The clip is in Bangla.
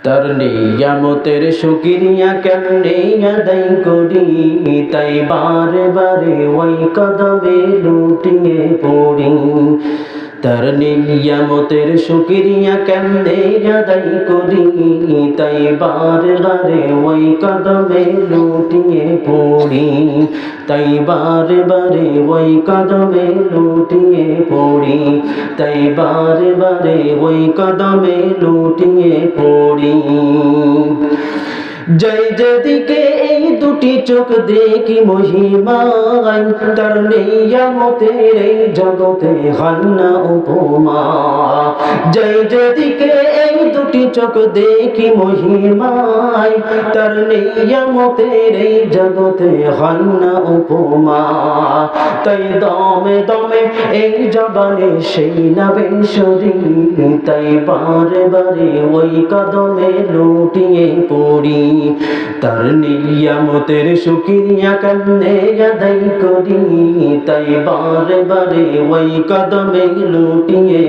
তার নিয়ামতের শুকরিয়া কেমনে আদায় করি, তাই বারে বারে ওই কদমে লুটিয়ে পড়ি। তার নিয়ামতের শুকরিয়া কেমনে আদায় করি, তাই বারে বারে ওই কদমে লুটিয়ে পড়ি। তাই বারে বারে ওই কদমে লুটিয়ে পড়ি। তাই বারে বারে ওই কদমে লুটিয়ে পড়ি। যাই যেদিকে এই দুটি চোখ দেখি মহিমায়, তার নিয়ামতের এই জগতে হয় না উপমা। যাই যেদিকে এই দুটি চোখ দেখি মহিমায়, তার নিয়ামতের এই জগতে হয় না উপমা। তাই দমে দমে এই জবানে সেই নামে সরি, তাই বারে বারে ওই কদমে লুটিয়ে পড়ি। তার নিয়ামতের শুকরিয়া কেমনে আদায় করি, তাই বারে বারে ওই কদমে লুটিয়ে